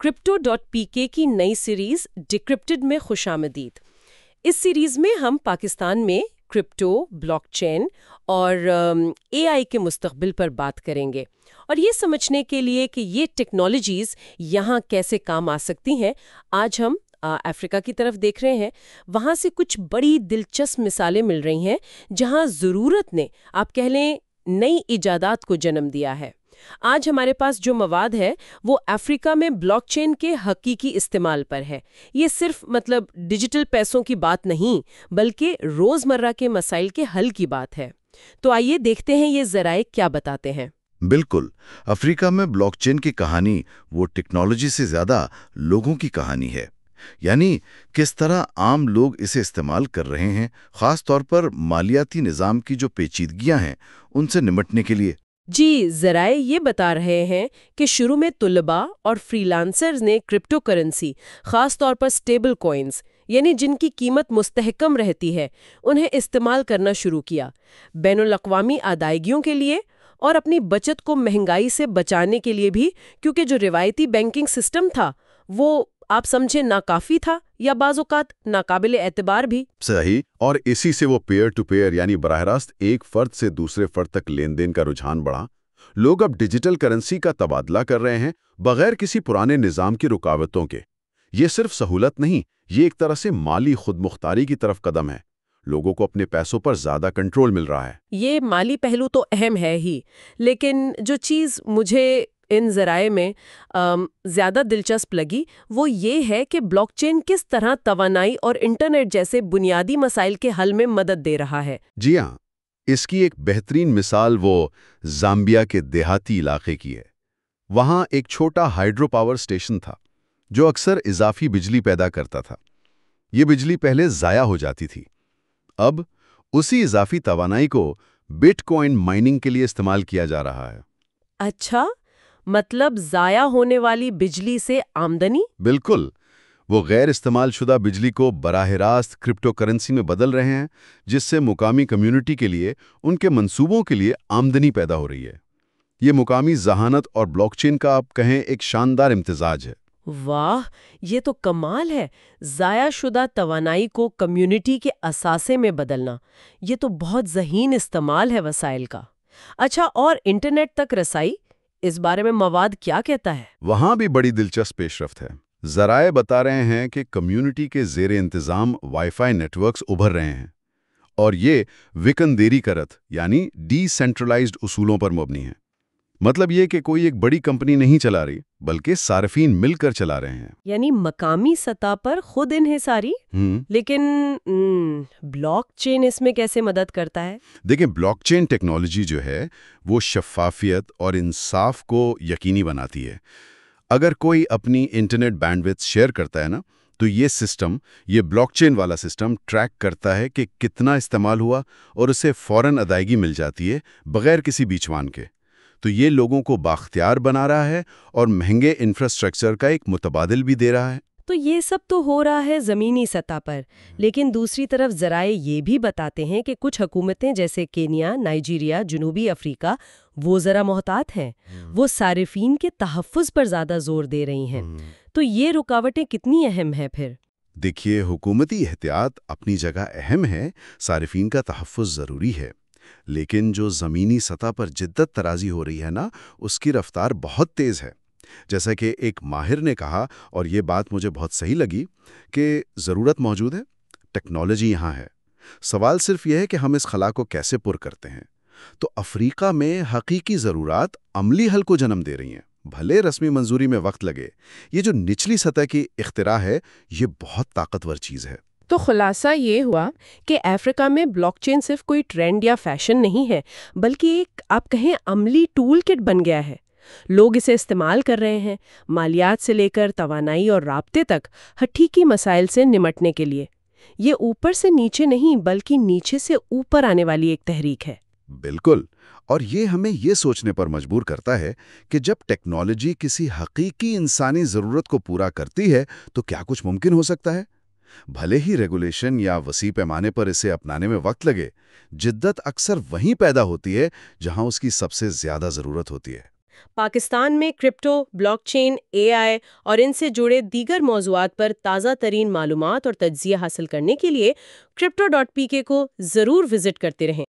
crypto.pk की नई series decrypted में खुशामदीद। इस सीरीज में हम पाकिस्तान में क्रिप्टो, ब्लॉकचेन और एआई के मुस्तकबिल पर बात करेंगे और ये समझने के लिए कि ये टेक्नोलॉजीज यहाँ कैसे काम आ सकती हैं। आज हम अफ्रीका की तरफ देख रहे हैं। वहाँ से कुछ बड़ी दिलचस्प मिसालें मिल रही हैं जहाँ ज़रूरत ने, आप कह लें, नई इजादात को जन्म दिया है। आज हमारे पास जो मवाद है वो अफ्रीका में ब्लॉकचेन के हकीकी इस्तेमाल पर है। ये सिर्फ डिजिटल पैसों की बात नहीं, बल्कि रोजमर्रा के मसाइल के हल की बात है। तो आइए देखते हैं ये ज़राए क्या बताते हैं। बिल्कुल, अफ्रीका में ब्लॉकचेन की कहानी वो टेक्नोलॉजी से ज्यादा लोगों की कहानी है। यानी किस तरह आम लोग इसे इस्तेमाल कर रहे हैं, खास तौर पर मालियाती निज़ाम की जो पेचीदगियां हैं उनसे निपटने के लिए। जी, ज़राए ये बता रहे हैं कि शुरू में तुलबा और फ्रीलांसर्स ने क्रिप्टो करेंसी, खास तौर पर स्टेबल कॉइन्स, यानी जिनकी कीमत मुस्तहकम रहती है, उन्हें इस्तेमाल करना शुरू किया बैनुल-अक़वामी अदायगियों के लिए और अपनी बचत को महंगाई से बचाने के लिए भी, क्योंकि जो रिवायती बैंकिंग सिस्टम था वो आप समझे नाकाफी था या बाज़-औक़ात नाकाबिले एतबार भी। सही, और इसी से वो पेयर टू पेयर यानी बराह रास्त एक फर्द से दूसरे फर्द तक लेन देन का रुझान बढ़ा। लोग अब डिजिटल करेंसी का तबादला कर रहे हैं बगैर किसी पुराने निज़ाम की रुकावटों के। ये सिर्फ सहूलत नहीं, ये एक तरह से माली खुदमुख्तारी की तरफ कदम है। लोगों को अपने पैसों पर ज्यादा कंट्रोल मिल रहा है। ये माली पहलू तो अहम है ही, लेकिन जो चीज़ मुझे इन ज़राए में ज़्यादा दिलचस्प लगी वो ये है कि ब्लॉकचेन किस तरह तवानाई और इंटरनेट जैसे बुनियादी मसाइल के हल में मदद दे रहा है। जी हाँ, इसकी एक बेहतरीन मिसाल वो ज़ाम्बिया के देहाती इलाके की है। वहाँ एक छोटा हाइड्रो पावर स्टेशन था जो अक्सर इजाफी बिजली पैदा करता था। ये बिजली पहले ज़ाया हो जाती थी। अब उसी इजाफी तवानाई को बिटकॉइन माइनिंग के लिए इस्तेमाल किया जा रहा है। अच्छा, मतलब ज़ाया होने वाली बिजली से आमदनी? बिल्कुल, वो गैर इस्तेमाल शुदा बिजली को बराह रास्त क्रिप्टो करेंसी में बदल रहे हैं, जिससे मुकामी कम्युनिटी के लिए, उनके मंसूबों के लिए आमदनी पैदा हो रही है। ये मुकामी जहानत और ब्लॉकचेन का आप कहें एक शानदार इम्तिजाज है। वाह, ये तो कमाल है। ज़ाया शुदा तवानाई को कम्युनिटी के असासे में बदलना, ये तो बहुत ज़हीन इस्तेमाल है वसाइल का। अच्छा, और इंटरनेट तक रसाई, इस बारे में मवाद क्या कहता है? वहाँ भी बड़ी दिलचस्प पेशरफ्त है। ज़राए बता रहे हैं कि कम्युनिटी के ज़ेरे इंतज़ाम वाईफाई नेटवर्क्स उभर रहे हैं और ये विकंदेरी करत यानी डिसेंट्रलाइज्ड उसूलों पर मबनी है। मतलब ये कि कोई एक बड़ी कंपनी नहीं चला रही, बल्कि सार्फिन मिलकर चला रहे हैं। यानी मकामी सतह पर खुद इन्हिसारी। लेकिन ब्लॉकचेन इसमें कैसे मदद करता है? देखिए, ब्लॉकचेन टेक्नोलॉजी जो है वो शफ़ाफ़ियत और इंसाफ को यकीनी बनाती है। अगर कोई अपनी इंटरनेट बैंडविड्थ शेयर करता है ना, तो ये ब्लॉकचेन वाला सिस्टम ट्रैक करता है कि कितना इस्तेमाल हुआ और उसे फ़ौरन अदायगी मिल जाती है बगैर किसी बीचवान के। तो ये लोगों को बाख्तियार बना रहा है और महंगे इंफ्रास्ट्रक्चर का एक मुतबादिल भी दे रहा है। तो ये सब तो हो रहा है ज़मीनी सतह पर, लेकिन दूसरी तरफ ज़राए ये भी बताते हैं कि कुछ हुकूमतें जैसे केन्या, नाइजीरिया, जनूबी अफ्रीका, वो ज़रा मोहतात हैं। वो सारिफीन के तहफ़्फ़ुज़ पर ज़्यादा जोर दे रही हैं। तो ये रुकावटें कितनी अहम हैं फिर? देखिए, हुकूमती एहतियात अपनी जगह अहम है, सारिफीन का तहफ़्फ़ुज़ ज़रूरी है, लेकिन जो ज़मीनी सतह पर जिद्दत तराजी हो रही है ना, उसकी रफ्तार बहुत तेज़ है। जैसा कि एक माहिर ने कहा, और ये बात मुझे बहुत सही लगी, कि ज़रूरत मौजूद है, टेक्नोलॉजी यहाँ है, सवाल सिर्फ यह है कि हम इस खला को कैसे पुर करते हैं। तो अफ्रीका में हकीकी ज़रूरत अमली हल को जन्म दे रही हैं, भले रस्मी मंजूरी में वक्त लगे। ये जो निचली सतह की इख्तिरा है, ये बहुत ताकतवर चीज़ है। तो खुलासा ये हुआ कि अफ्रीका में ब्लॉकचेन सिर्फ कोई ट्रेंड या फैशन नहीं है, बल्कि एक, आप कहें, अमली टूल किट बन गया है। लोग इसे इस्तेमाल कर रहे हैं, मालियात से लेकर तवानाई और राब्ते तक, हकीकी मसाइल से निमटने के लिए। ये ऊपर से नीचे नहीं, बल्कि नीचे से ऊपर आने वाली एक तहरीक है। बिल्कुल, और ये हमें ये सोचने पर मजबूर करता है कि जब टेक्नोलॉजी किसी हकीकी इंसानी ज़रूरत को पूरा करती है, तो क्या कुछ मुमकिन हो सकता है। भले ही रेगुलेशन या वसी पैमाने पर इसे अपनाने में वक्त लगे, जिद्दत अक्सर वहीं पैदा होती है जहां उसकी सबसे ज्यादा जरूरत होती है। پاکستان میں کرپٹو، بلاک چین، AI اور ان سے جڑے دیگر موضوعات پر تازہ ترین معلومات اور تجزیہ حاصل کرنے کے لیے crypto.pk کو ضرور وزٹ کرتے رہیں۔